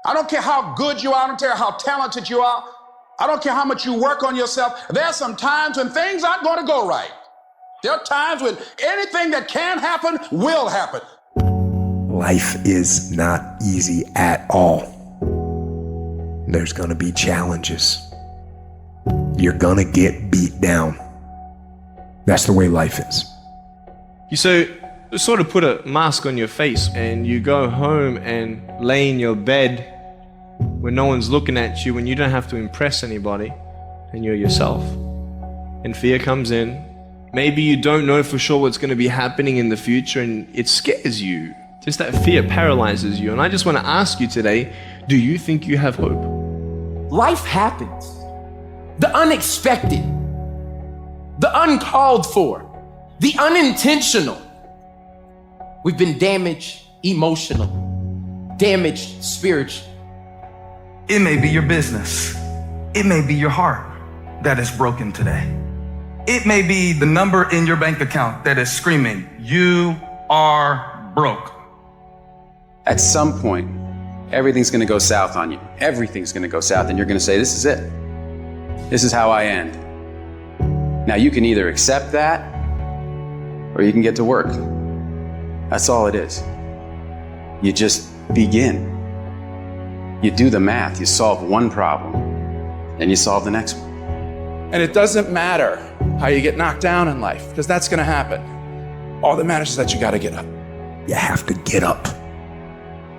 I don't care how good you are. I don't care how talented you are. I don't care how much you work on yourself. There are some times when things aren't going to go right. There are times when anything that can happen will happen. Life is not easy at all. There's going to be challenges. You're going to get beat down. That's the way life is. You sort of put a mask on your face and you go home and lay in your bed when no one's looking at you, when you don't have to impress anybody and you're yourself. And fear comes in. Maybe you don't know for sure what's going to be happening in the future and it scares you. Just that fear paralyzes you. And I just want to ask you today, do you think you have hope? Life happens. The unexpected, the uncalled for, the unintentional. We've been damaged emotionally, damaged spiritually. It may be your business. It may be your heart that is broken today. It may be the number in your bank account that is screaming, you are broke. At some point, everything's gonna go south on you. Everything's gonna go south and you're gonna say, this is it. This is how I end. Now you can either accept that or you can get to work. That's all it is. You just begin. You do the math, you solve one problem, and you solve the next one. And it doesn't matter how you get knocked down in life, because that's going to happen. All that matters is that you got to get up. You have to get up.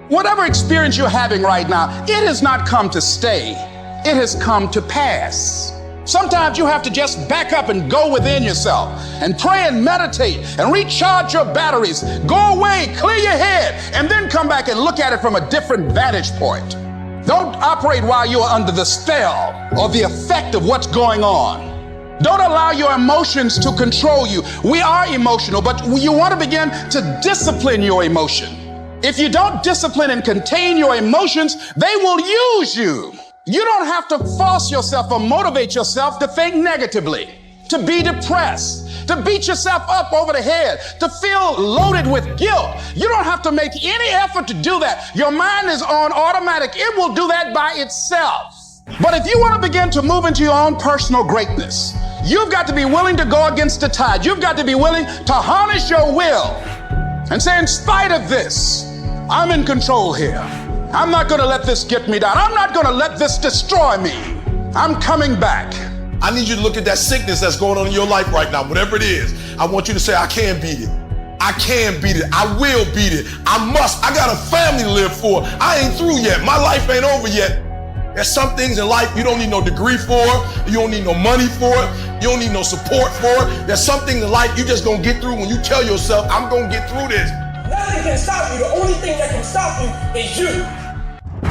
Whatever experience you're having right now, it has not come to stay. It has come to pass. Sometimes you have to just back up and go within yourself and pray and meditate and recharge your batteries. Go away, clear your head, and then come back and look at it from a different vantage point. Don't operate while you're under the spell or the effect of what's going on. Don't allow your emotions to control you. We are emotional, but you want to begin to discipline your emotion. If you don't discipline and contain your emotions, they will use you. You don't have to force yourself or motivate yourself to think negatively, to be depressed, to beat yourself up over the head, to feel loaded with guilt. You don't have to make any effort to do that. Your mind is on automatic. It will do that by itself. But if you want to begin to move into your own personal greatness, you've got to be willing to go against the tide. You've got to be willing to harness your will and say, in spite of this, I'm in control here. I'm not going to let this get me down. I'm not going to let this destroy me. I'm coming back. I need you to look at that sickness that's going on in your life right now, whatever it is. I want you to say, I can beat it. I can beat it. I will beat it. I must. I got a family to live for. I ain't through yet. My life ain't over yet. There's some things in life you don't need no degree for. You don't need no money for it. You don't need no support for it. There's some things in life you just gonna get through when you tell yourself, I'm gonna get through this. Nothing can stop you. The only thing that can stop you is you.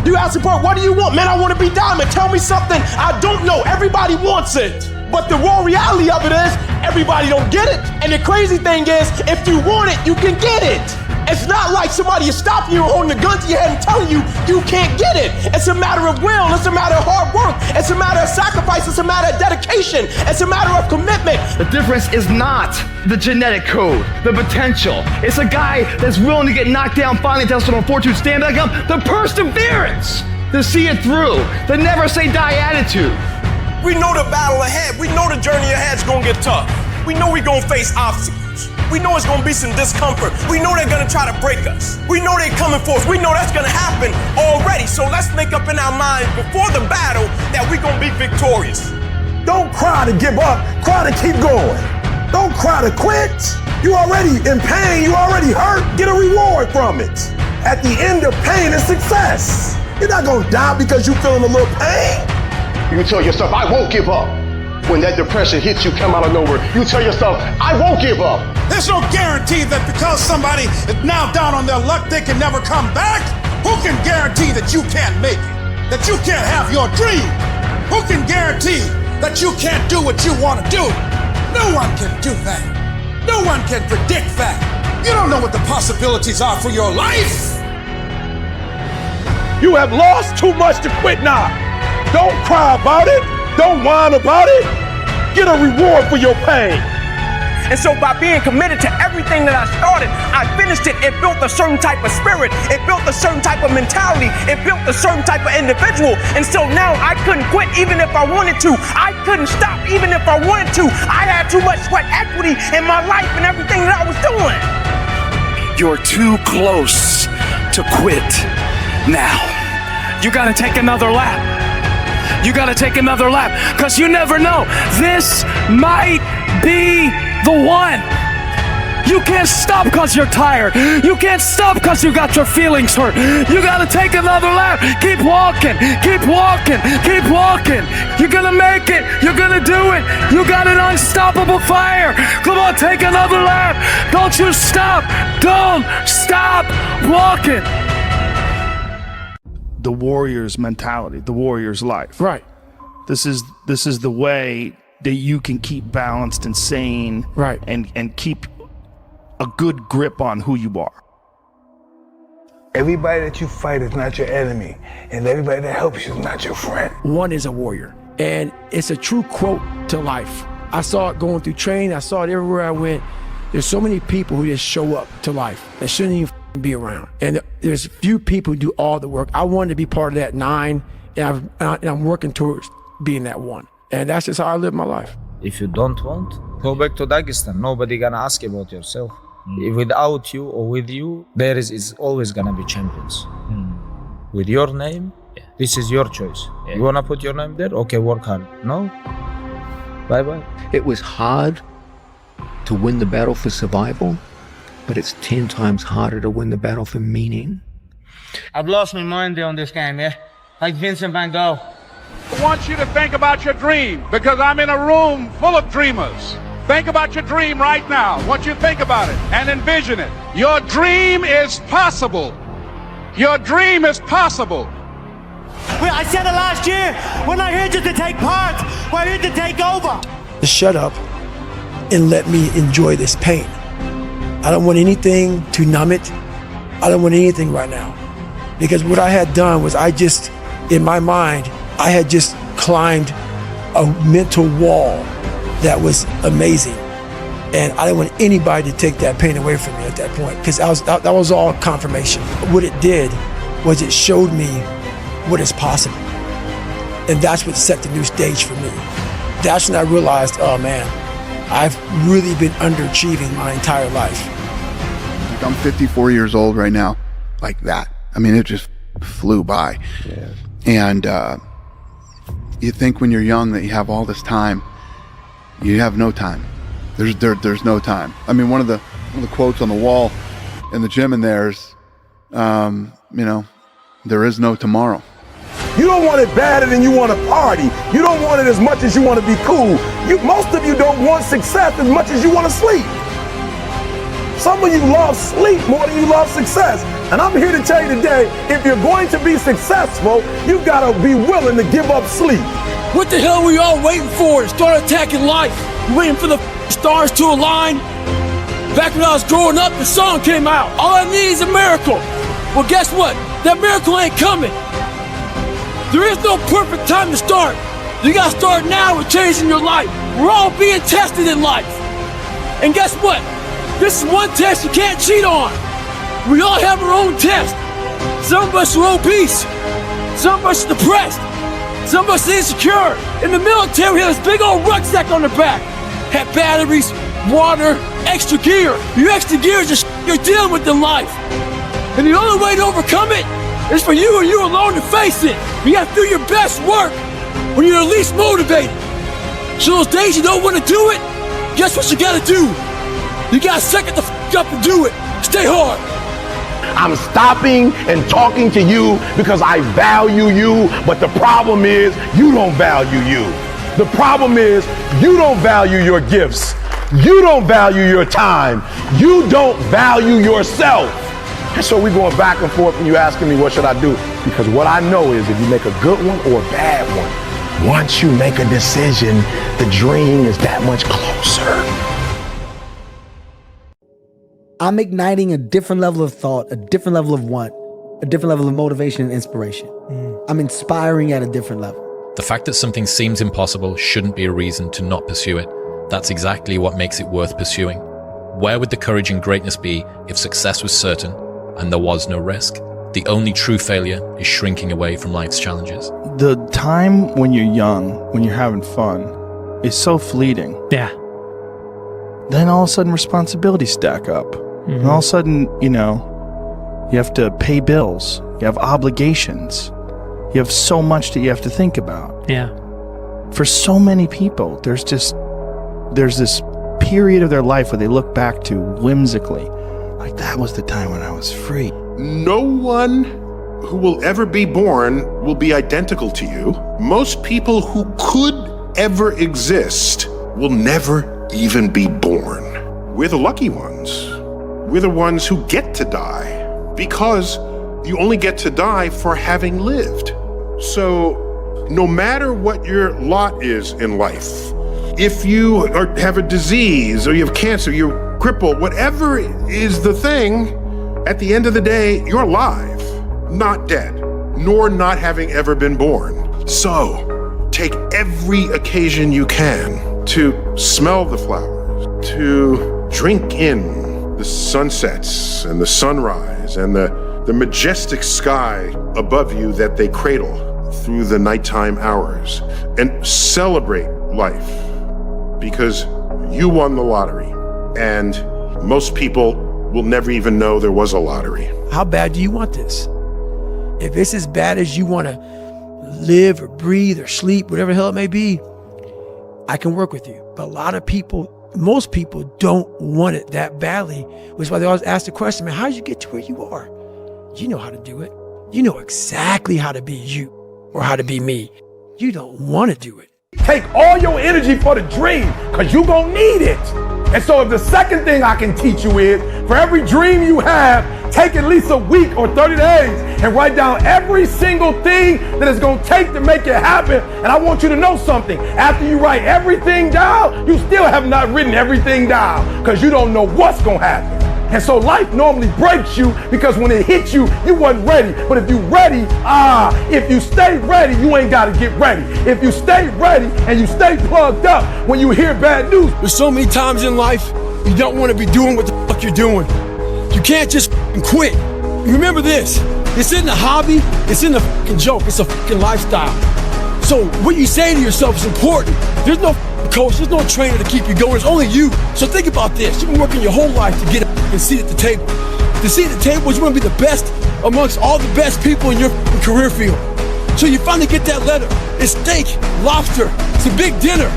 You ask support, what do you want? Man, I want to be diamond. Tell me something I don't know. Everybody wants it. But the raw reality of it is, everybody don't get it. And the crazy thing is, if you want it, you can get it. It's not like somebody is stopping you or holding a gun to your head and telling you you can't get it. It's a matter of will. It's a matter of hard work. It's a matter of sacrifice. It's a matter of dedication. It's a matter of commitment. The difference is not the genetic code, the potential. It's a guy that's willing to get knocked down, finally tested on fortune, stand back up, the perseverance to see it through, the never say die attitude. We know the battle ahead. We know the journey ahead is going to get tough. We know we're going to face obstacles. We know it's going to be some discomfort. We know they're going to try to break us. We know they're coming for us. We know that's going to happen already. So let's make up in our minds before the battle that we're going to be victorious. Don't cry to give up. Cry to keep going. Don't cry to quit. You already in pain. You already hurt. Get a reward from it. At the end of pain is success. You're not going to die because you're feeling a little pain. You tell yourself, I won't give up. When that depression hits you, come out of nowhere, you tell yourself, I won't give up. There's no guarantee that because somebody is now down on their luck, they can never come back. Who can guarantee that you can't make it? That you can't have your dream? Who can guarantee that you can't do what you want to do? No one can do that. No one can predict that. You don't know what the possibilities are for your life. You have lost too much to quit now. Don't cry about it. Don't whine about it. Get a reward for your pain. And so by being committed to everything that I started, I finished it. It built a certain type of spirit. It built a certain type of mentality. It built a certain type of individual. And so now I couldn't quit even if I wanted to. I couldn't stop even if I wanted to. I had too much sweat equity in my life and everything that I was doing. You're too close to quit now. You gotta take another lap. You gotta take another lap, because you never know. This might be the one. You can't stop because you're tired. You can't stop because you got your feelings hurt. You gotta take another lap. Keep walking, keep walking, keep walking. You're gonna make it. You're gonna do it. You got an unstoppable fire. Come on, take another lap. Don't you stop. Don't stop walking. The warrior's mentality, the warrior's life. Right. This is the way that you can keep balanced and sane. Right. And keep a good grip on who you are. Everybody that you fight is not your enemy, and everybody that helps you is not your friend. One is a warrior, and it's a true quote to life. I saw it going through training. I saw it everywhere I went. There's so many people who just show up to life that shouldn't even be around. And there's few people who do all the work. I wanted to be part of that 9, and I'm working towards being that 1. And that's just how I live my life. If you don't want, go back to Dagestan. Nobody gonna ask about yourself. Without you or with you, there is always gonna be champions. With your name, this is your choice. You wanna put your name there? Okay, work hard. No? Bye-bye. It was hard to win the battle for survival, but it's 10 times harder to win the battle for meaning. I've lost my mind on this game, yeah? Like Vincent van Gogh. I want you to think about your dream, because I'm in a room full of dreamers. Think about your dream right now. I want you to think about it and envision it. Your dream is possible. Your dream is possible. Well, I said it last year. We're not here just to take part. We're here to take over. Just shut up and let me enjoy this pain. I don't want anything to numb it. I don't want anything right now. Because what I had done was in my mind, I had just climbed a mental wall that was amazing. And I didn't want anybody to take that pain away from me at that point, because that was all confirmation. What it did was it showed me what is possible. And that's what set the new stage for me. That's when I realized, oh man, I've really been underachieving my entire life. Like, I'm 54 years old right now, like that. I mean, it just flew by. Yeah. And you think when you're young that you have all this time. You have no time. There's no time. I mean, one of the quotes on the wall in the gym in there is, there is no tomorrow. You don't want it badder than you want to party. You don't want it as much as you want to be cool. Most of you don't want success as much as you want to sleep. Some of you love sleep more than you love success. And I'm here to tell you today, if you're going to be successful, you've got to be willing to give up sleep. What the hell were you all waiting for to start attacking life? You waiting for the stars to align? Back when I was growing up, the song came out. All I need is a miracle. Well, guess what? That miracle ain't coming. There is no perfect time to start. You gotta start now with changing your life. We're all being tested in life. And guess what? This is one test you can't cheat on. We all have our own test. Some of us are obese. Some of us are depressed. Some of us are insecure. In the military, we had this big old rucksack on the back. Had batteries, water, extra gear. Your extra gear is just you're dealing with in life. And the only way to overcome it is for you and you alone to face it. You have to do your best work when you're least motivated. So those days you don't want to do it, guess what you gotta do? You gotta suck it the up and do it. Stay hard. I'm stopping and talking to you because I value you, but the problem is you don't value you. The problem is you don't value your gifts. You don't value your time. You don't value yourself. And so we're going back and forth and you asking me what should I do? Because what I know is if you make a good one or a bad one, once you make a decision, the dream is that much closer. I'm igniting a different level of thought, a different level of want, a different level of motivation and inspiration. I'm inspiring at a different level. The fact that something seems impossible shouldn't be a reason to not pursue it. That's exactly what makes it worth pursuing. Where would the courage and greatness be if success was certain and there was no risk? The only true failure is shrinking away from life's challenges. The time when you're young, when you're having fun, is so fleeting. Yeah. Then all of a sudden responsibilities stack up. And all of a sudden, you have to pay bills. You have obligations. You have so much that you have to think about. Yeah. For so many people, there's this period of their life where they look back to whimsically. Like, that was the time when I was free. No one who will ever be born will be identical to you. Most people who could ever exist will never even be born. We're the lucky ones. We're the ones who get to die, because you only get to die for having lived. So no matter what your lot is in life, if you have a disease or you have cancer, you're crippled, whatever is the thing, at the end of the day, you're alive, not dead, nor not having ever been born. So take every occasion you can to smell the flowers, to drink in the sunsets and the sunrise and the majestic sky above you that they cradle through the nighttime hours, and celebrate life, because you won the lottery, and most people will never even know there was a lottery. How bad do you want this? If it's as bad as you want to live or breathe or sleep, whatever the hell it may be, I can work with you. But a lot of people, most people don't want it that badly, which is why they always ask the question, man, how did you get to where you are? You know how to do it. You know exactly how to be you or how to be me. You don't want to do it. Take all your energy for the dream, because you're going to need it. And so if the second thing I can teach you is, for every dream you have, take at least a week or 30 days and write down every single thing that it's going to take to make it happen. And I want you to know something. After you write everything down, you still have not written everything down, because you don't know what's going to happen. And so life normally breaks you, because when it hits you, you wasn't ready. But if you ready, if you stay ready, you ain't got to get ready. If you stay ready and you stay plugged up when you hear bad news. There's so many times in life you don't want to be doing what the fuck you're doing. You can't just quit. Remember this, this isn't a hobby, it's in a fucking joke, it's a fucking lifestyle. So what you say to yourself is important. There's no coach, there's no trainer to keep you going, it's only you. So think about this, you've been working your whole life to get a fucking seat at the table. The seat at the table is you want to be the best amongst all the best people in your career field. So you finally get that letter, it's steak, lobster, it's a big dinner.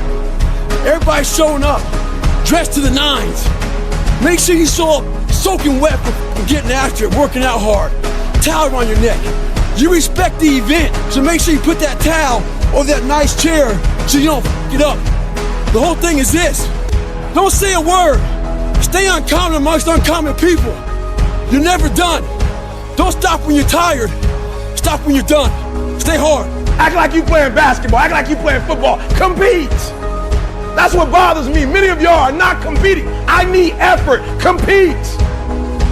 Everybody's showing up, dressed to the nines. Make sure you show up soaking wet from getting after it, working out hard, towel around your neck. You respect the event, so make sure you put that towel over that nice chair so you don't f it up. The whole thing is this, don't say a word. Stay uncommon amongst uncommon people. You're never done. Don't stop when you're tired. Stop when you're done. Stay hard. Act like you playing basketball, act like you playing football. Compete. That's what bothers me. Many of y'all are not competing. I need effort. Compete.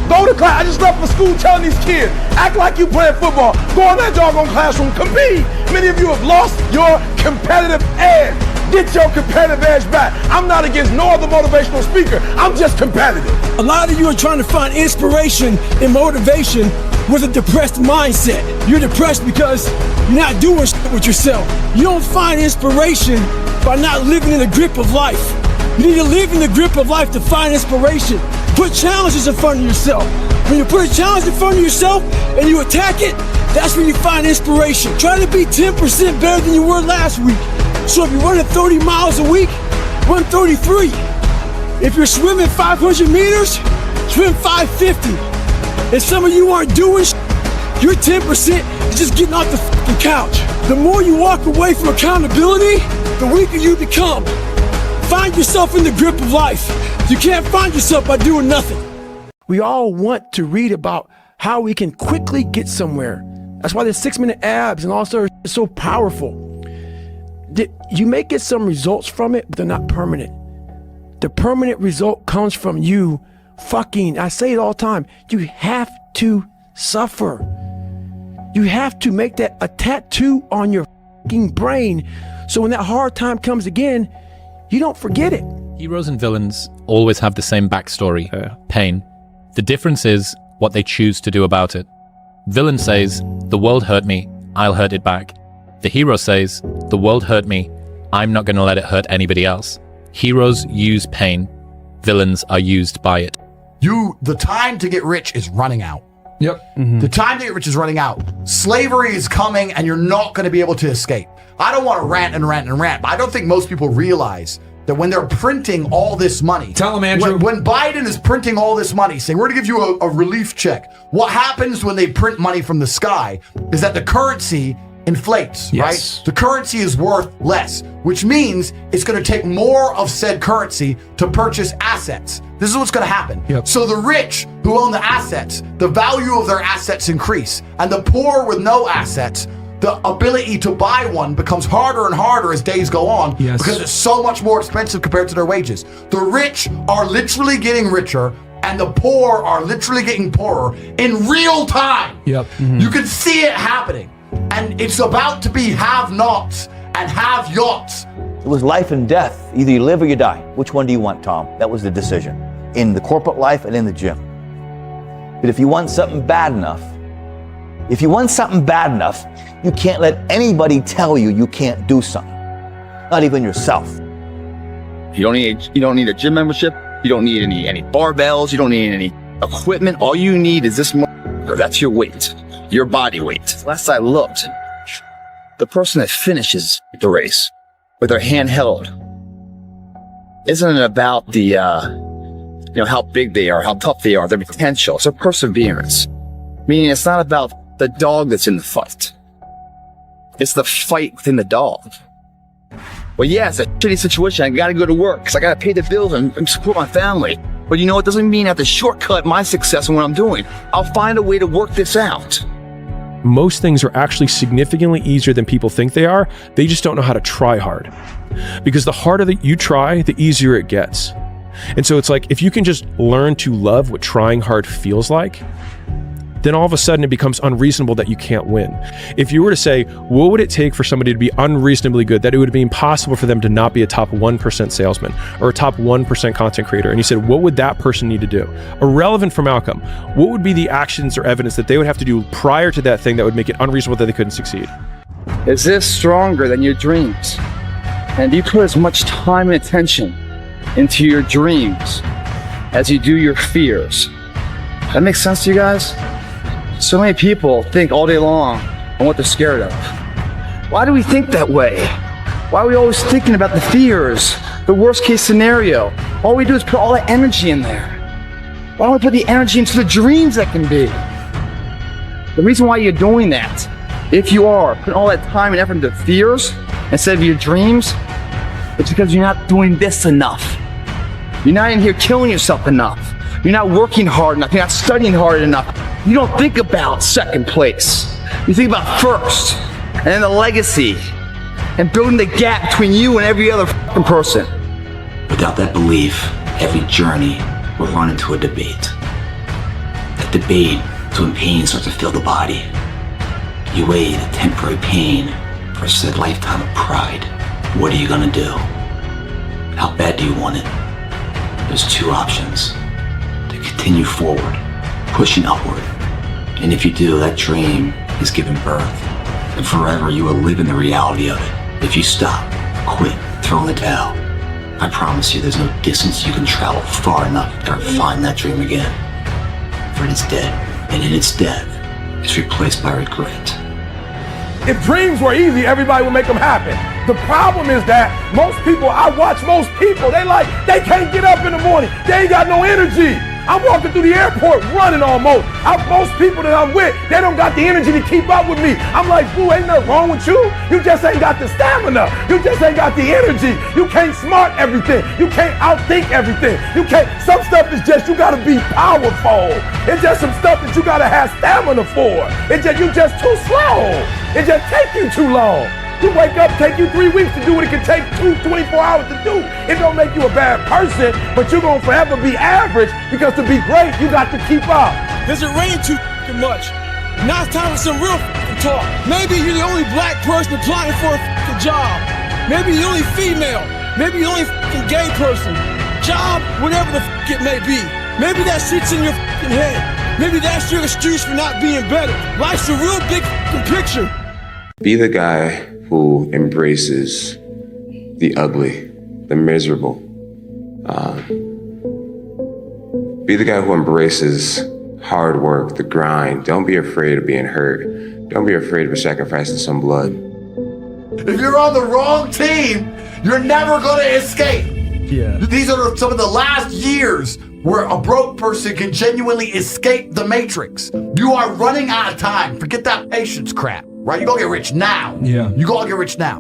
Go to class. I just left for school telling these kids, act like you playing football. Go in that doggone classroom. Compete. Many of you have lost your competitive edge. Get your competitive edge back. I'm not against no other motivational speaker. I'm just competitive. A lot of you are trying to find inspiration and motivation with a depressed mindset. You're depressed because you're not doing shit with yourself. You don't find inspiration by not living in the grip of life. You need to live in the grip of life to find inspiration. Put challenges in front of yourself. When you put a challenge in front of yourself and you attack it, that's when you find inspiration. Try to be 10% better than you were last week. So if you're running 30 miles a week, run 33. If you're swimming 500 meters, swim 550. And some of you aren't doing shit. You're 10% is just getting off the fucking couch. The more you walk away from accountability, the weaker you become. Find yourself in the grip of life. You can't find yourself by doing nothing. We all want to read about how we can quickly get somewhere. That's why the 6-minute abs and all sorts is so powerful. You may get some results from it, but they're not permanent. The permanent result comes from you I say it all the time, you have to suffer. You have to make that a tattoo on your fucking brain, so when that hard time comes again, you don't forget it. Heroes and villains always have the same backstory, pain. The difference is what they choose to do about it. Villain says, the world hurt me, I'll hurt it back. The hero says, the world hurt me, I'm not going to let it hurt anybody else. Heroes use pain, villains are used by it. The time to get rich is running out. Yep. The time to get rich is running out. Slavery is coming and you're not going to be able to escape. I don't want to rant, but I don't think most people realize that when they're printing all this money. Tell them, Andrew. When Biden is printing all this money, saying we're going to give you a relief check. What happens when they print money from the sky is that the currency inflates, right? The currency is worth less, which means it's going to take more of said currency to purchase assets. This is what's going to happen. So the rich who own the assets, the value of their assets increase, and the poor with no assets, the ability to buy one becomes harder and harder as days go on because it's so much more expensive compared to their wages. The rich are literally getting richer and the poor are literally getting poorer in real time. You can see it happening. And it's about to be have-nots and have-yachts. It was life and death. Either you live or you die. Which one do you want, Tom? That was the decision. In the corporate life and in the gym. But if you want something bad enough, you can't let anybody tell you you can't do something. Not even yourself. You don't need a gym membership. You don't need any barbells. You don't need any equipment. All you need is this motherfucker. That's your weight, your body weight. Last I looked, the person that finishes the race with their hand held isn't about the how big they are, how tough they are, their potential. It's their perseverance. Meaning it's not about the dog that's in the fight. It's the fight within the dog. Well, yeah, it's a shitty situation. I gotta go to work because I gotta pay the bills and support my family. But you know, it doesn't mean I have to shortcut my success in what I'm doing. I'll find a way to work this out. Most things are actually significantly easier than people think they are. They just don't know how to try hard. Because the harder that you try, the easier it gets. And so it's like, if you can just learn to love what trying hard feels like, then all of a sudden it becomes unreasonable that you can't win. If you were to say, what would it take for somebody to be unreasonably good, that it would be impossible for them to not be a top 1% salesman or a top 1% content creator, and you said, what would that person need to do? Irrelevant from outcome, what would be the actions or evidence that they would have to do prior to that thing that would make it unreasonable that they couldn't succeed? Is this stronger than your dreams? And do you put as much time and attention into your dreams as you do your fears? That makes sense to you guys? So many people think all day long on what they're scared of. Why do we think that way? Why are we always thinking about the fears, the worst case scenario? All we do is put all that energy in there. Why don't we put the energy into the dreams that can be? The reason why you're doing that, if you are putting all that time and effort into fears instead of your dreams, it's because you're not doing this enough. You're not in here killing yourself enough. You're not working hard enough. You're not studying hard enough. You don't think about second place. You think about first, and then the legacy, and building the gap between you and every other person. Without that belief, every journey will run into a debate. That debate is when pain starts to fill the body. You weigh the temporary pain versus a lifetime of pride. What are you gonna do? How bad do you want it? There's two options. To continue forward, pushing upward. And if you do, that dream is given birth. And forever you will live in the reality of it. If you stop, quit, throw in the towel, I promise you there's no distance you can travel far enough to ever find that dream again. For it is dead, and in its death, it's replaced by regret. If dreams were easy, everybody would make them happen. The problem is that I watch most people, they can't get up in the morning. They ain't got no energy. I'm walking through the airport running almost. Most people that I'm with, they don't got the energy to keep up with me. I'm like, boo, ain't nothing wrong with you. You just ain't got the stamina. You just ain't got the energy. You can't smart everything. You can't outthink everything. Some stuff is just, you gotta be powerful. It's just some stuff that you gotta have stamina for. You just too slow. It just take you too long. You wake up, take you 3 weeks to do what it can take 24 hours to do. It don't make you a bad person, but you're gonna forever be average because to be great, you got to keep up. Does it rain too much? Now it's time for some real talk. Maybe you're the only black person applying for a job. Maybe you're the only female. Maybe you're the only fucking gay person. Job, whatever the fuck it may be. Maybe that shit's in your fucking head. Maybe that's your excuse for not being better. Life's a real big fucking picture. Be the guy who embraces the ugly, the miserable. Be the guy who embraces hard work, the grind. Don't be afraid of being hurt. Don't be afraid of sacrificing some blood. If you're on the wrong team, you're never going to escape. Yeah. These are some of the last years where a broke person can genuinely escape the matrix. You are running out of time. Forget that patience crap, right? You're going to get rich now. Yeah. You're going to get rich now.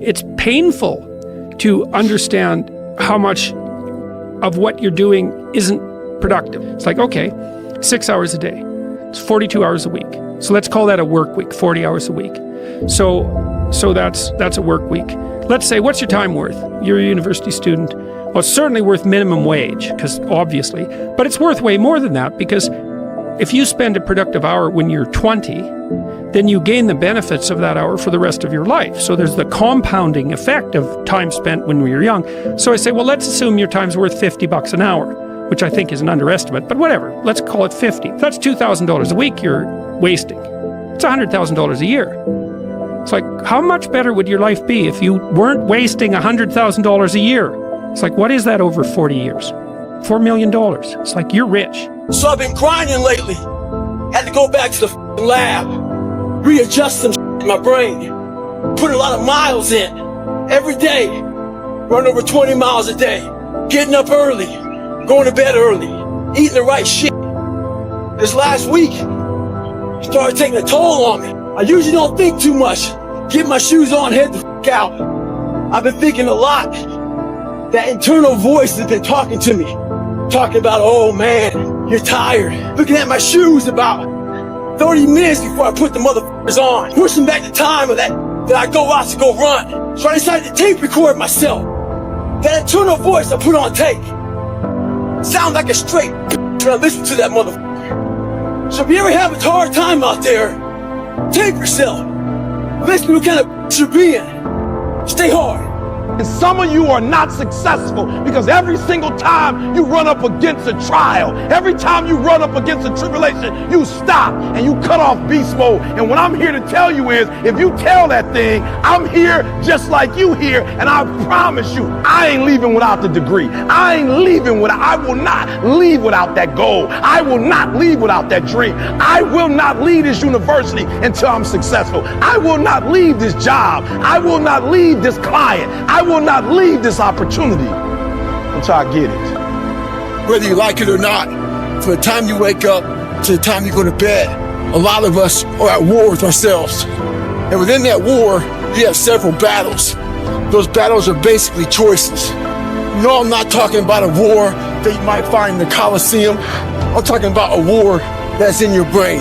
It's painful to understand how much of what you're doing isn't productive. It's like, okay, 6 hours a day. It's 42 hours a week. So let's call that a work week, 40 hours a week. So that's a work week. Let's say, what's your time worth? You're a university student. Well, it's certainly worth minimum wage, because obviously, but it's worth way more than that, because if you spend a productive hour when you're 20, then you gain the benefits of that hour for the rest of your life. So there's the compounding effect of time spent when we were young. So I say, well, let's assume your time's worth $50 an hour, which I think is an underestimate, but whatever, let's call it 50. That's $2,000 a week you're wasting. It's $100,000 a year. It's like, how much better would your life be if you weren't wasting $100,000 a year? It's like, what is that over 40 years? $4 million. It's like, you're rich. So I've been grinding lately. Had to go back to the lab, readjust some in my brain, put a lot of miles in every day, run over 20 miles a day, getting up early, going to bed early, eating the right shit. This last week started taking a toll on me. I usually don't think too much. Get my shoes on, head the fuck out. I've been thinking a lot. That internal voice has been talking to me, talking about, oh man, you're tired. Looking at my shoes about 30 minutes before I put the motherfuckers on. Pushing back the time of that I go out to go run. So I decided to tape record myself. That internal voice I put on tape sounds like a straight when I listen to that motherfucker. So if you ever have a hard time out there, tape yourself. Listen to what kind of you're being. Stay hard. And some of you are not successful because every single time you run up against a trial, every time you run up against a tribulation, you stop and you cut off beast mode. And what I'm here to tell you is, if you tell that thing, I'm here just like you here, and I promise you, I ain't leaving without the degree. I will not leave without that goal. I will not leave without that dream. I will not leave this university until I'm successful. I will not leave this job. I will not leave this client. I will not leave this opportunity until I get it. Whether you like it or not, from the time you wake up to the time you go to bed, a lot of us are at war with ourselves. And within that war, you have several battles. Those battles are basically choices. No, I'm not talking about a war that you might find in the Coliseum. I'm talking about a war that's in your brain.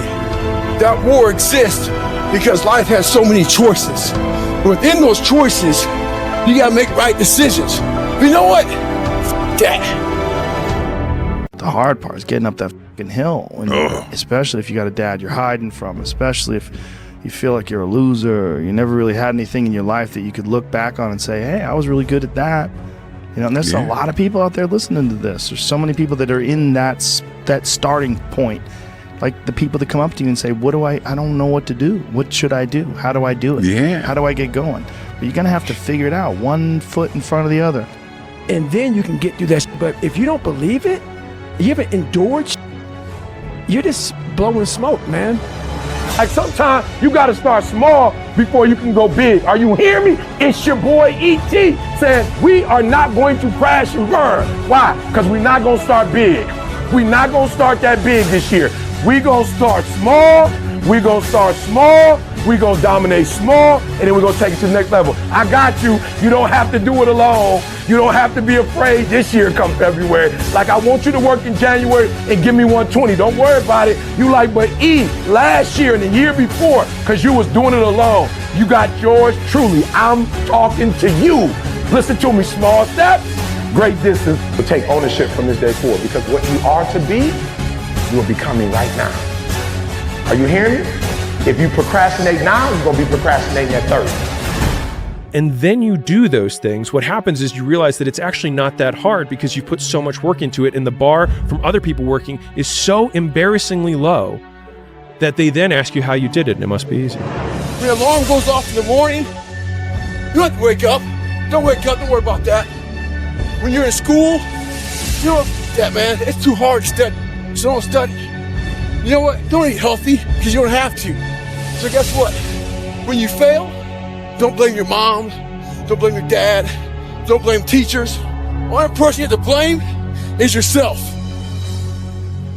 That war exists because life has so many choices. Within those choices, you gotta make right decisions. But you know what? F that. The hard part is getting up that fucking hill, especially if you got a dad you're hiding from, especially if you feel like you're a loser, or you never really had anything in your life that you could look back on and say, hey, I was really good at that. You know, and there's a lot of people out there listening to this. There's so many people that are in that starting point. Like the people that come up to you and say, I don't know what to do. What should I do? How do I do it? Yeah. How do I get going? But you're going to have to figure it out, one foot in front of the other. And then you can get through that. But if you don't believe it, you haven't endured, you're just blowing smoke, man. Like sometimes you got to start small before you can go big. Are you hearing me? It's your boy E.T. saying we are not going to crash and burn. Why? Because we're not going to start big. We're not going to start that big this year. We're going to start small. We're going to start small. We're going to dominate small, and then we're going to take it to the next level. I got you. You don't have to do it alone. You don't have to be afraid this year come February. Like, I want you to work in January and give me 120. Don't worry about it. You like, but last year and the year before, because you was doing it alone, you got yours truly. I'm talking to you. Listen to me, small steps, great distance. But take ownership from this day forward, because what you are to be, you are becoming right now. Are you hearing me? If you procrastinate now, you're going to be procrastinating at 30. and then you do those things, what happens is you realize that it's actually not that hard because you put so much work into it, and the bar from other people working is so embarrassingly low that they then ask you how you did it, and it must be easy. When the alarm goes off in the morning, you don't have to wake up. Don't wake up, don't worry about that. When you're in school, you don't have that, man. It's too hard to study, so don't study. You know what? Don't eat healthy, because you don't have to. So guess what? When you fail, don't blame your mom, don't blame your dad, don't blame teachers. The only person you have to blame is yourself.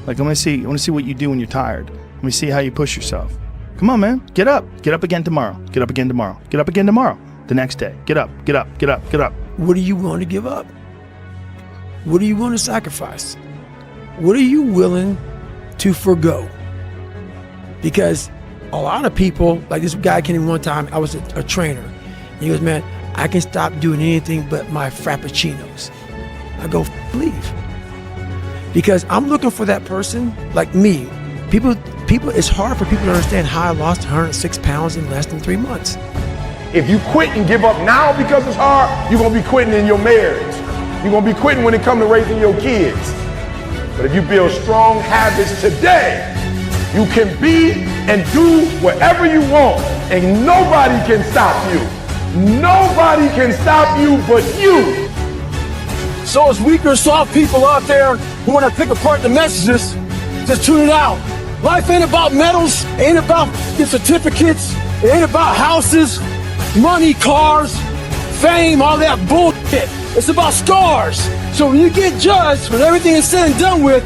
Like, I want to see what you do when you're tired. Let me see how you push yourself. Come on, man. Get up. Get up again tomorrow. Get up again tomorrow. Get up again tomorrow. The next day. Get up. Get up. Get up. Get up. What are you willing to give up? What are you willing to sacrifice? What are you willing to forgo? Because a lot of people, like this guy came in one time, I was a trainer. And he goes, man, I can stop doing anything but my frappuccinos. I go, leave. Because I'm looking for that person like me. People, it's hard for people to understand how I lost 106 pounds in less than 3 months. If you quit and give up now because it's hard, you're gonna be quitting in your marriage. You're gonna be quitting when it comes to raising your kids. But if you build strong habits today, you can be and do whatever you want, and nobody can stop you. Nobody can stop you but you. So as weaker, soft people out there who want to pick apart the messages, just tune it out. Life ain't about medals, ain't about the certificates, it ain't about houses, money, cars, fame, all that bullshit. It's about scars. So when you get judged, when everything is said and done with,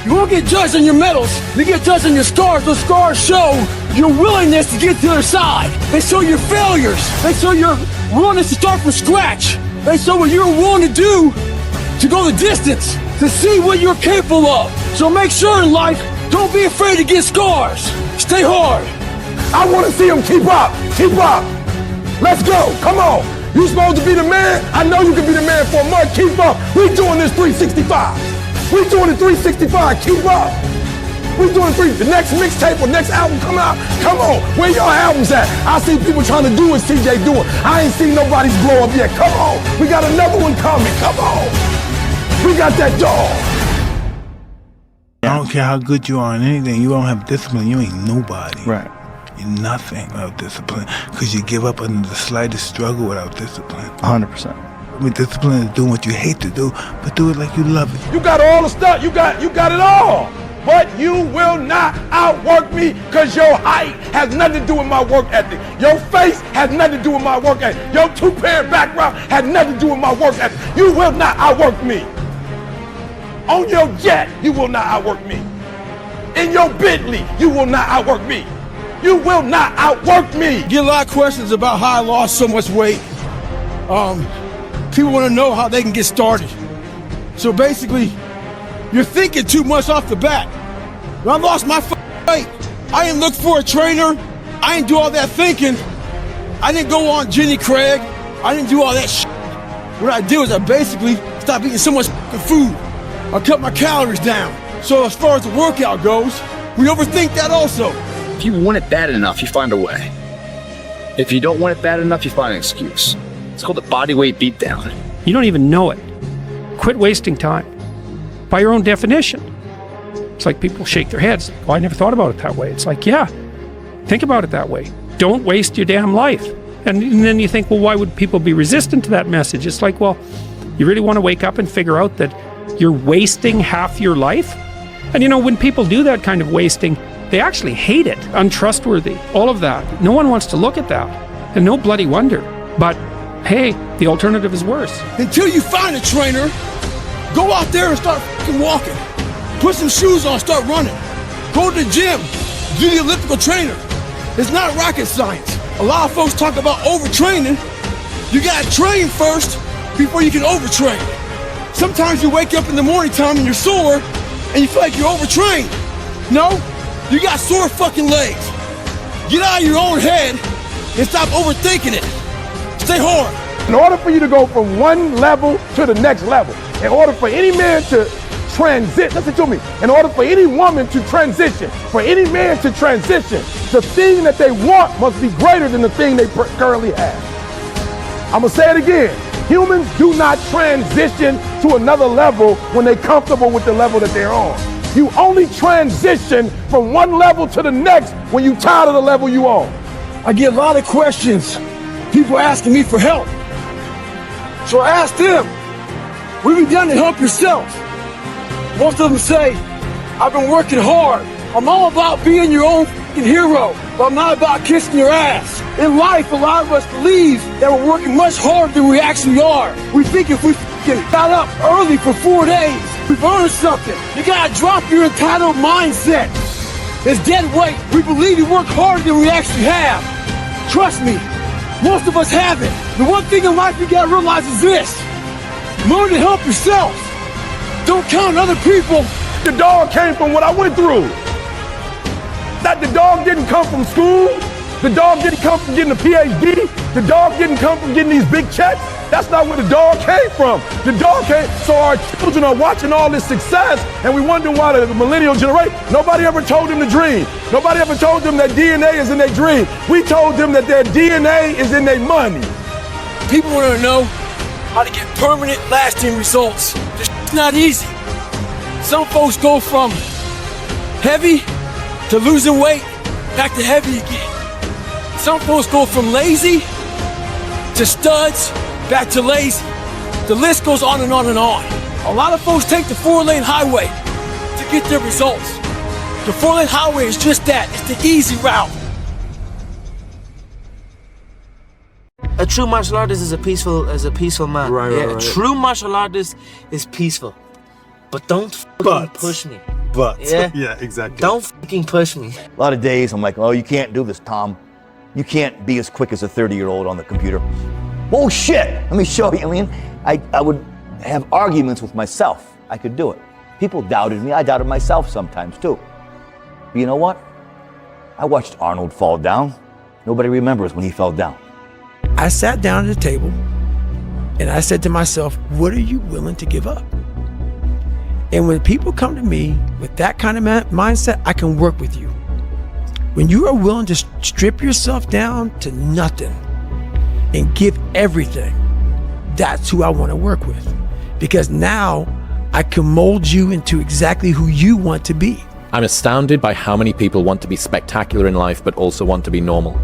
you won't get judged on your medals, you get judged on your scars. Those scars show your willingness to get to the other side. They show your failures. They show your willingness to start from scratch. They show what you're willing to do to go the distance, to see what you're capable of. So make sure in life, don't be afraid to get scars. Stay hard. I want to see them keep up. Keep up. Let's go. Come on. You supposed to be the man? I know you can be the man for a month. Keep up. We doing this 365. We doing it 365. Keep up. We doing the next mixtape or next album come out. Come on. Where your albums at? I see people trying to do what CJ doing. I ain't seen nobody's blow up yet. Come on. We got another one coming. Come on. We got that dog. I don't care how good you are in anything. You don't have discipline. You ain't nobody. Right. You're nothing without discipline, because you give up under the slightest struggle without discipline. 100%. I mean, discipline is doing what you hate to do, but do it like you love it. You got all the stuff. You got it all. But you will not outwork me, because your height has nothing to do with my work ethic. Your face has nothing to do with my work ethic. Your two-parent background has nothing to do with my work ethic. You will not outwork me. On your jet, you will not outwork me. In your Bentley, you will not outwork me. You will not outwork me. Get a lot of questions about how I lost so much weight. People want to know how they can get started. So basically, you're thinking too much off the bat. When I lost my weight, I didn't look for a trainer. I didn't do all that thinking. I didn't go on Jenny Craig. I didn't do all that shit. What I did was I basically stopped eating so much food. I cut my calories down. So as far as the workout goes, we overthink that also. If you want it bad enough, you find a way. If you don't want it bad enough, you find an excuse. It's called the body weight beatdown. You don't even know it. Quit wasting time. By your own definition. It's like people shake their heads. Well, I never thought about it that way. It's like, yeah, think about it that way. Don't waste your damn life. And then you think, well, why would people be resistant to that message? It's like, well, you really want to wake up and figure out that you're wasting half your life? And you know, when people do that kind of wasting, they actually hate it. Untrustworthy. All of that. No one wants to look at that. And no bloody wonder. But hey, the alternative is worse. Until you find a trainer, go out there and start fucking walking. Put some shoes on, start running. Go to the gym, do the elliptical trainer. It's not rocket science. A lot of folks talk about overtraining. You gotta train first before you can overtrain. Sometimes you wake up in the morning time and you're sore and you feel like you're overtrained. No, you got sore fucking legs. Get out of your own head and stop overthinking it. Stay hard. In order for you to go from one level to the next level, in order for any man to transit, listen to me, in order for any woman to transition, for any man to transition, the thing that they want must be greater than the thing they currently have. I'm gonna say it again. Humans do not transition to another level when they're comfortable with the level that they're on. You only transition from one level to the next when you're tired of the level you on. I get a lot of questions, people asking me for help. So I asked them, what have you done to help yourself? Most of them say, I've been working hard. I'm all about being your own hero, but I'm not about kissing your ass. In life, a lot of us believe that we're working much harder than we actually are. We think if we got up early for 4 days, we've earned something. You gotta drop your entitled mindset. It's dead weight. We believe we work harder than we actually have. Trust me, most of us haven't. The one thing in life you gotta realize is this. Learn to help yourself. Don't count on other people. The dog came from what I went through. That the dog didn't come from school. The dog didn't come from getting a PhD. The dog didn't come from getting these big checks. That's not where the dog came from. The dog came, so our children are watching all this success and we wonder why the millennial generation, nobody ever told them to dream. Nobody ever told them that DNA is in their dream. We told them that their DNA is in their money. People want to know how to get permanent, lasting results. It's not easy. Some folks go from heavy to losing weight, back to heavy again. Some folks go from lazy to studs, back to lazy. The list goes on and on and on. A lot of folks take the 4-lane highway to get their results. The 4-lane highway is just that, it's the easy route. A true martial artist is a peaceful man. Right. True martial artist is peaceful. But don't fucking push me. Yeah, exactly. Don't fucking push me. A lot of days I'm like, oh, you can't do this, Tom. You can't be as quick as a 30-year-old on the computer. Oh shit, let me show you. I mean, I would have arguments with myself. I could do it. People doubted me. I doubted myself sometimes too. But you know what? I watched Arnold fall down. Nobody remembers when he fell down. I sat down at the table and I said to myself, what are you willing to give up? And when people come to me with that kind of mindset, I can work with you. When you are willing to strip yourself down to nothing and give everything, that's who I want to work with. Because now I can mold you into exactly who you want to be. I'm astounded by how many people want to be spectacular in life but also want to be normal.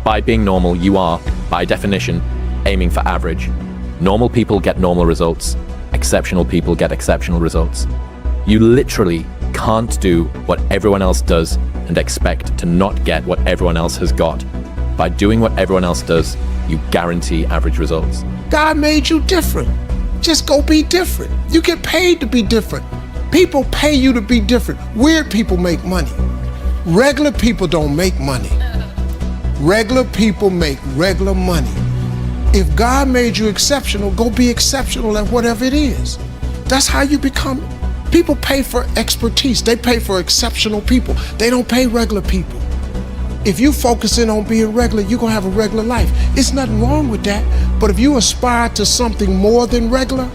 By being normal, you are, by definition, aiming for average. Normal people get normal results. Exceptional people get exceptional results. You literally can't do what everyone else does and expect to not get what everyone else has got. By doing what everyone else does, you guarantee average results. God made you different. Just go be different. You get paid to be different. People pay you to be different. Weird people make money. Regular people don't make money. Regular people make regular money. If God made you exceptional, go be exceptional at whatever it is. That's how you become. People pay for expertise. They pay for exceptional people. They don't pay regular people. If you focus in on being regular, you're gonna have a regular life. It's nothing wrong with that. But if you aspire to something more than regular,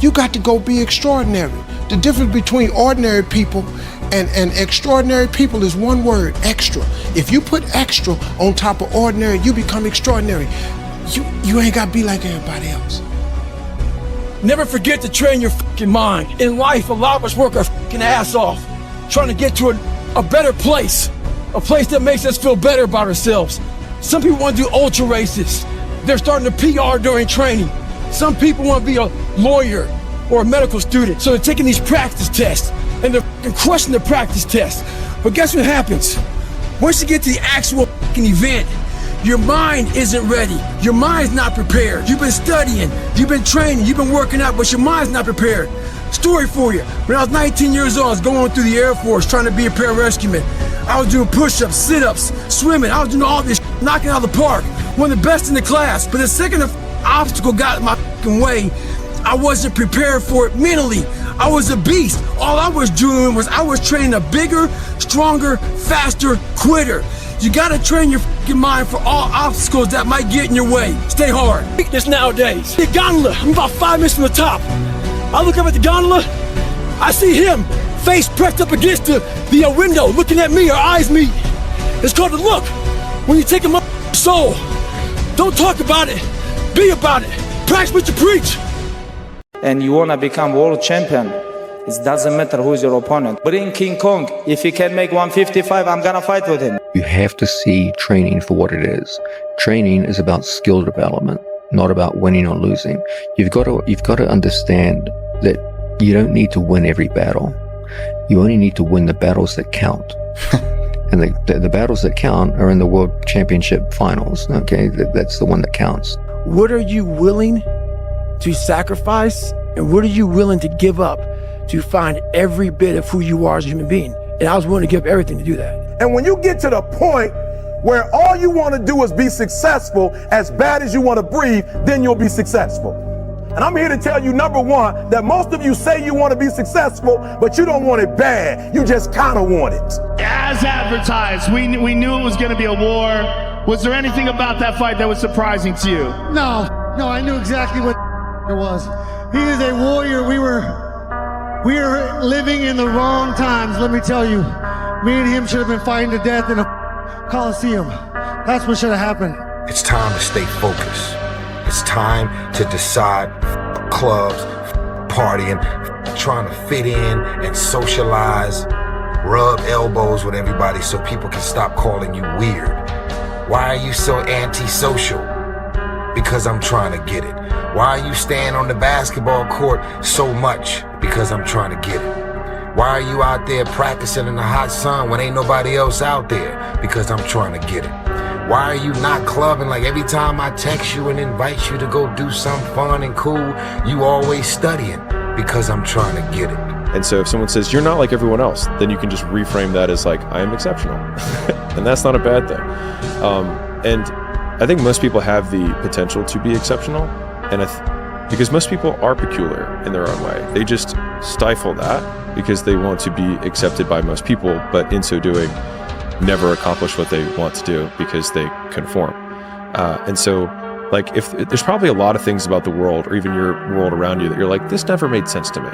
you got to go be extraordinary. The difference between ordinary people and extraordinary people is one word, extra. If you put extra on top of ordinary, you become extraordinary. You ain't gotta be like everybody else. Never forget to train your fucking mind. In life, a lot of us work our fucking ass off, trying to get to a better place, a place that makes us feel better about ourselves. Some people want to do ultra races. They're starting to PR during training. Some people want to be a lawyer or a medical student, so they're taking these practice tests, and they're fucking crushing the practice tests. But guess what happens? Once you get to the actual fucking event, your mind isn't ready. Your mind's not prepared. You've been studying, you've been training, you've been working out, but your mind's not prepared. Story for you. When I was 19 years old, I was going through the Air Force trying to be a pararescueman. I was doing push-ups, sit-ups, swimming. I was doing all this knocking out of the park. One of the best in the class. But the second the obstacle got in my way, I wasn't prepared for it mentally. I was a beast. All I was doing was I was training a bigger, stronger, faster quitter. You gotta train your fucking mind for all obstacles that might get in your way. Stay hard. This nowadays. The gondola, I'm about 5 minutes from the top. I look up at the gondola, I see him, face pressed up against the window, looking at me, our eyes meet. It's called the look. When you take a soul, don't talk about it. Be about it. Practice what you preach. And you want to become world champion, it doesn't matter who's your opponent. Bring King Kong. If he can make 155, I'm gonna fight with him. You have to see training for what it is. Training is about skill development, not about winning or losing. You've got to understand that you don't need to win every battle. You only need to win the battles that count. And the battles that count are in the World Championship finals. Okay, that's the one that counts. What are you willing to sacrifice, and what are you willing to give up to find every bit of who you are as a human being? And I was willing to give up everything to do that. And when you get to the point where all you want to do is be successful, as bad as you want to breathe, then you'll be successful. And I'm here to tell you, number one, that most of you say you want to be successful, but you don't want it bad. You just kind of want it. As advertised, we knew it was going to be a war. Was there anything about that fight that was surprising to you? No, I knew exactly what it was. He is a warrior. We were living in the wrong times, let me tell you. Me and him should have been fighting to death in a Coliseum. That's what should have happened. It's time to stay focused. It's time to decide clubs, partying, trying to fit in and socialize, rub elbows with everybody so people can stop calling you weird. Why are you so antisocial? Because I'm trying to get it. Why are you staying on the basketball court so much? Because I'm trying to get it. Why are you out there practicing in the hot sun when ain't nobody else out there? Because I'm trying to get it. Why are you not clubbing? Like every time I text you and invite you to go do something fun and cool, you always studying. Because I'm trying to get it. And so if someone says, you're not like everyone else, then you can just reframe that as like, I am exceptional. And that's not a bad thing. And I think most people have the potential to be exceptional. And because most people are peculiar in their own way. They just stifle that because they want to be accepted by most people, but in so doing, never accomplish what they want to do because they conform. And so, like, if there's probably a lot of things about the world or even your world around you that you're like, this never made sense to me,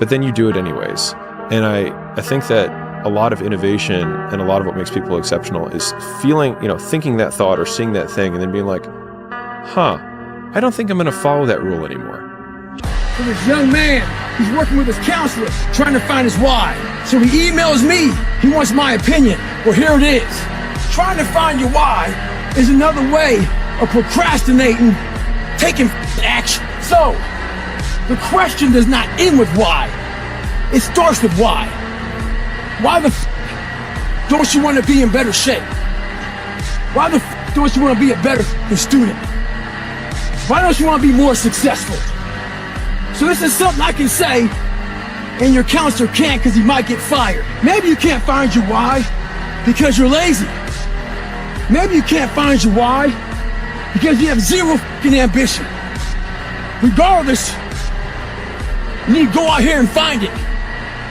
but then you do it anyways. And I think that a lot of innovation and a lot of what makes people exceptional is feeling, thinking that thought or seeing that thing and then being like, I don't think I'm going to follow that rule anymore. For this young man, he's working with his counselor, trying to find his why. So he emails me. He wants my opinion. Well, here it is. Trying to find your why is another way of procrastinating, taking action. So, the question does not end with why. It starts with why. Why the don't you want to be in better shape? Why the don't you want to be a better student? Why don't you want to be more successful? So this is something I can say, and your counselor can't because he might get fired. Maybe you can't find your why because you're lazy. Maybe you can't find your why because you have zero ambition. Regardless, you need to go out here and find it.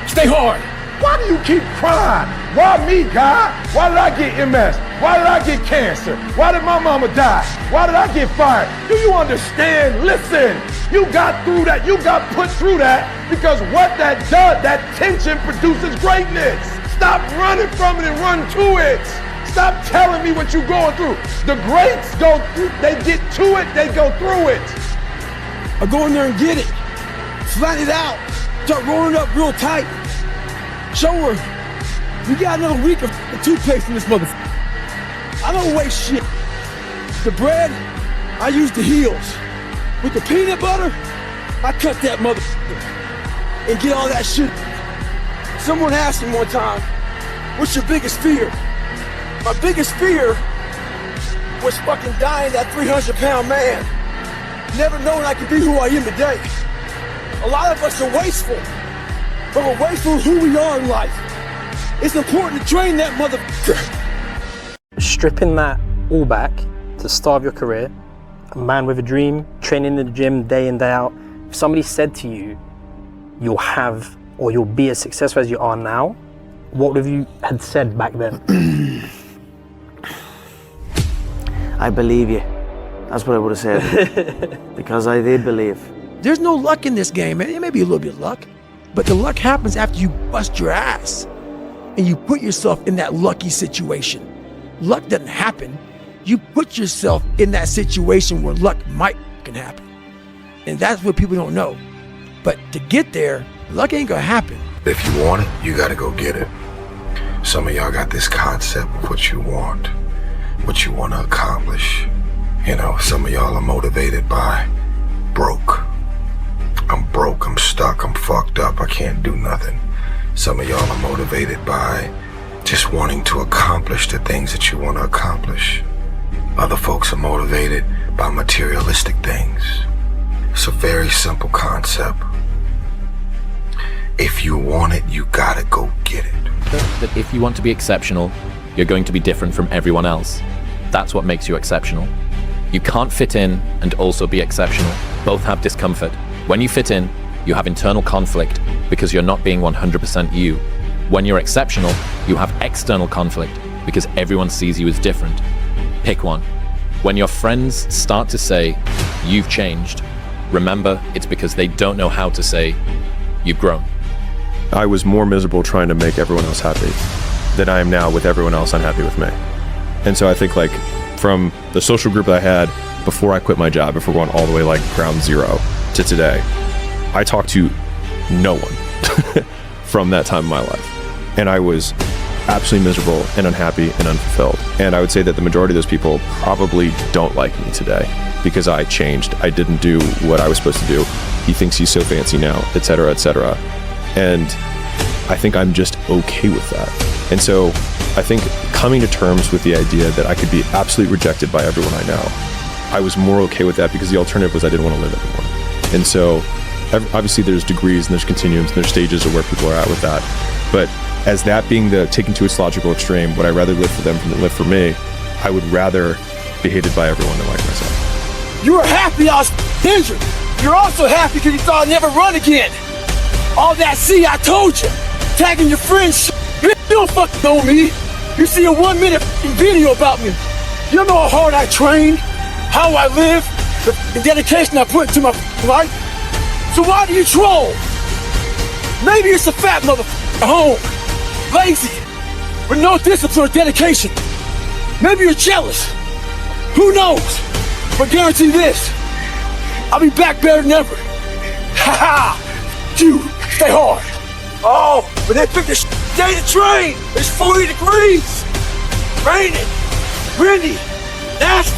Stay hard. Why do you keep crying? Why me, God? Why did I get MS? Why did I get cancer? Why did my mama die? Why did I get fired? Do you understand? Listen, you got through that. You got put through that because what that does, that tension produces greatness. Stop running from it and run to it. Stop telling me what you're going through. The greats go through, they get to it, they go through it. I go in there and get it. Flatten it out. Start rolling it up real tight. Show her, we got another week of toothpaste in this motherfucker. I don't waste shit. The bread, I use the heels. With the peanut butter, I cut that motherfucker and get all that shit. Someone asked me one time, what's your biggest fear? My biggest fear was fucking dying that 300-pound man. Never knowing I could be who I am today. A lot of us are wasteful. But we're wasteful of who we are in life. It's important to train that motherfucker. Stripping that all back to the start of your career, a man with a dream, training in the gym day in, day out. If somebody said to you, you'll have or you'll be as successful as you are now, what would you had said back then? I believe you. That's what I would have said. Because I did believe. There's no luck in this game, man. It may be a little bit of luck. But the luck happens after you bust your ass and you put yourself in that lucky situation. Luck doesn't happen. You put yourself in that situation where luck might can happen. And that's what people don't know. But to get there, luck ain't gonna happen. If you want it, you gotta go get it. Some of y'all got this concept of what you want to accomplish. You know, some of y'all are motivated by broke. I'm broke, I'm stuck, I'm fucked up, I can't do nothing. Some of y'all are motivated by just wanting to accomplish the things that you want to accomplish. Other folks are motivated by materialistic things. It's a very simple concept. If you want it, you gotta go get it. That if you want to be exceptional, you're going to be different from everyone else. That's what makes you exceptional. You can't fit in and also be exceptional. Both have discomfort. When you fit in, you have internal conflict because you're not being 100% you. When you're exceptional, you have external conflict because everyone sees you as different. Pick one. When your friends start to say, you've changed, remember it's because they don't know how to say, you've grown. I was more miserable trying to make everyone else happy than I am now with everyone else unhappy with me. And so I think like from the social group that I had before I quit my job, if we're going all the way like ground zero to today, I talked to no one from that time in my life. And I was absolutely miserable and unhappy and unfulfilled. And I would say that the majority of those people probably don't like me today because I changed. I didn't do what I was supposed to do. He thinks he's so fancy now, et cetera, et cetera. And I think I'm just okay with that. And so I think coming to terms with the idea that I could be absolutely rejected by everyone I know, I was more okay with that because the alternative was I didn't want to live anymore. And so obviously there's degrees and there's continuums and there's stages of where people are at with that. But as that being the taken to its logical extreme, would I rather live for them than live for me? I would rather be hated by everyone than like myself. You were happy I was injured. You're also happy because you thought I'd never run again. All that, see, I told you. Tagging your friends, you don't fucking know me. You see a 1 minute video about me. You know how hard I train, how I live, the dedication I put into my life. So why do you troll? Maybe it's a fat motherfucker at home, lazy, with no discipline or dedication. Maybe you're jealous. Who knows? But guarantee this, I'll be back better than ever. Ha ha! You, stay hard. Oh, but they picked a day to train. It's 40 degrees. Raining, windy, nasty.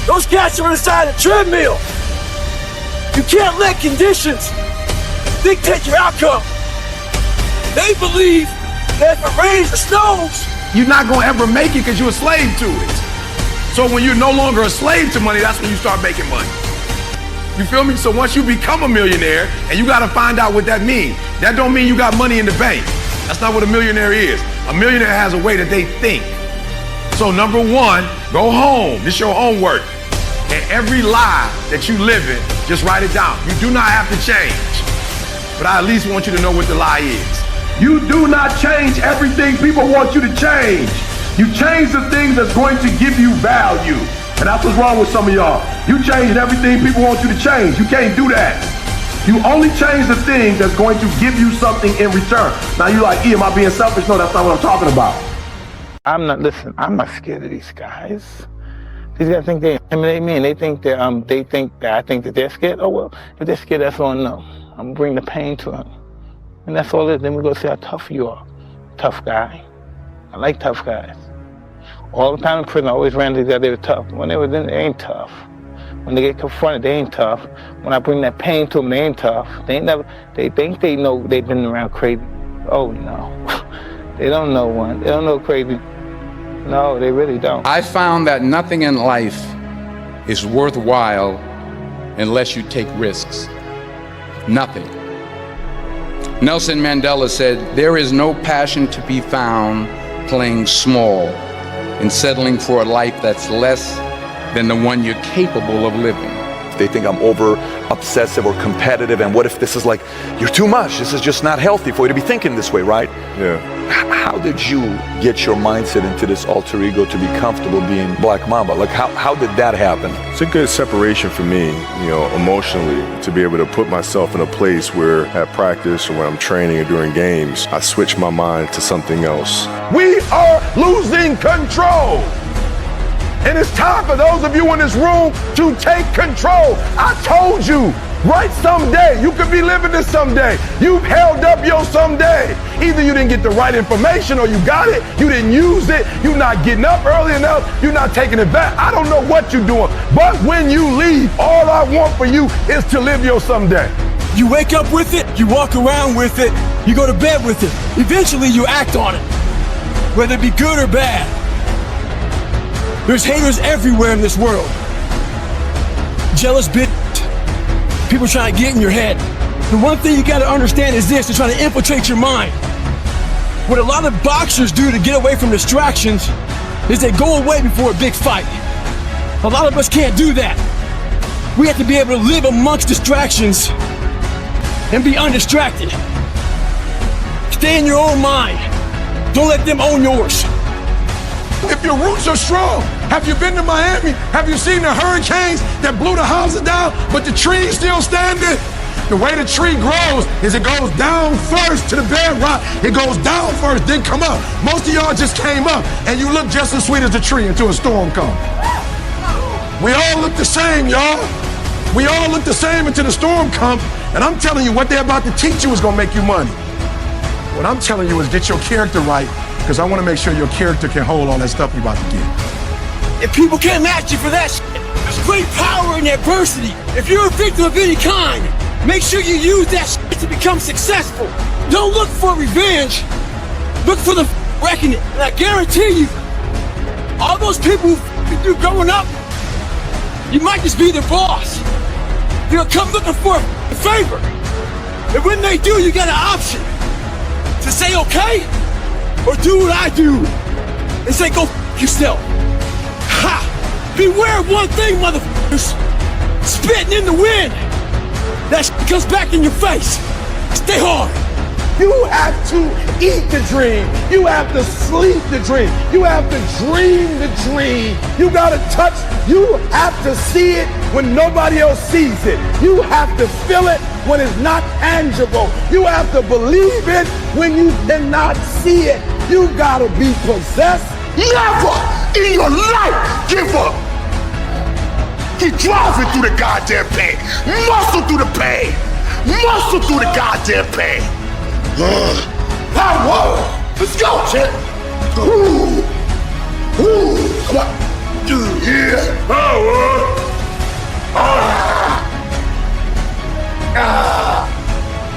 Those cats are inside a treadmill. You can't let conditions dictate your outcome. They believe that if it rains or snows, You're not gonna ever make it because you're a slave to it. So when you're no longer a slave to money, that's when you start making money. You feel me? So once you become a millionaire, and you gotta find out what that means. That don't mean you got money in the bank. That's not what a millionaire is. A millionaire has a way that they think. So number one, go home. This your homework. And every lie that you live in, just write it down. You do not have to change. But I at least want you to know what the lie is. You do not change everything people want you to change. You change the things that's going to give you value. And that's what's wrong with some of y'all. You changed everything people want you to change. You can't do that. You only change the thing that's going to give you something in return. Now you're like, am I being selfish? No, that's not what I'm talking about. I'm not scared of these guys. These guys think they intimidate me, and they think that I think that they're scared. Oh well, if they're scared, that's all I know. I'm gonna bring the pain to them. And that's all it is. Then we go see how tough you are. Tough guy. I like tough guys. All the time in prison, I always ran to these guys, they were tough. When they were in, they ain't tough. When they get confronted, they ain't tough. When I bring that pain to them, they ain't tough. They think they know they've been around crazy. Oh no. They don't know one. They don't know crazy. No, they really don't. I found that nothing in life is worthwhile unless you take risks. Nothing. Nelson Mandela said, "There is no passion to be found playing small and settling for a life that's less than the one you're capable of living." They think I'm over obsessive or competitive, and what if this is like, you're too much, this is just not healthy for you to be thinking this way, right? Yeah. How did you get your mindset into this alter ego to be comfortable being Black Mamba? Like how did that happen? It's a good separation for me, emotionally, to be able to put myself in a place where at practice or when I'm training or during games, I switch my mind to something else. We are losing control. And it's time for those of you in this room to take control. I told you, right someday. You could be living this someday. You've held up your someday. Either you didn't get the right information or you got it, you didn't use it, you're not getting up early enough, you're not taking it back. I don't know what you're doing, but when you leave, all I want for you is to live your someday. You wake up with it, you walk around with it, you go to bed with it. Eventually you act on it, whether it be good or bad. There's haters everywhere in this world. Jealous bitch. People trying to get in your head. The one thing you gotta understand is this: they're trying to infiltrate your mind. What a lot of boxers do to get away from distractions is they go away before a big fight. A lot of us can't do that. We have to be able to live amongst distractions and be undistracted. Stay in your own mind. Don't let them own yours. If your roots are strong, have you been to Miami? Have you seen the hurricanes that blew the houses down, but the trees still standing? The way the tree grows is it goes down first to the bedrock. It goes down first, then come up. Most of y'all just came up, and you look just as sweet as the tree until a storm comes. We all look the same, y'all. We all look the same until the storm comes, and I'm telling you, what they're about to teach you is gonna make you money. What I'm telling you is get your character right, because I want to make sure your character can hold all that stuff you're about to get. If people can't match you for that shit, there's great power in adversity. If you're a victim of any kind, make sure you use that shit to become successful. Don't look for revenge. Look for the reckoning. And I guarantee you, all those people who do growing up, you might just be their boss. They'll come looking for a favor. And when they do, you got an option to say okay, or do what I do and say go f*** yourself. Ha! Beware of one thing, motherfuckers. Spitting in the wind. That shit comes back in your face. Stay hard. You have to eat the dream. You have to sleep the dream. You have to dream the dream. You gotta touch. You have to see it when nobody else sees it. You have to feel it when it's not tangible. You have to believe it when you cannot see it. You gotta be possessed. Never in your life give up. Keep driving through the goddamn pain. Muscle through the pain. Muscle through the goddamn pain. Power. Let's go, champ. Ooh. Come on. Yeah. Power.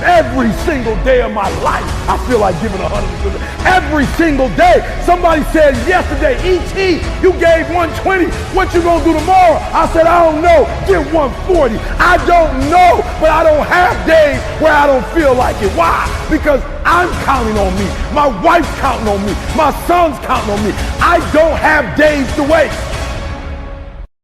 Every single day of my life, I feel like giving 100%. Every single day. Somebody said yesterday, E.T., you gave 120. What you gonna do tomorrow? I said, I don't know. Give 140. I don't know, but I don't have days where I don't feel like it. Why? Because I'm counting on me. My wife's counting on me. My son's counting on me. I don't have days to waste.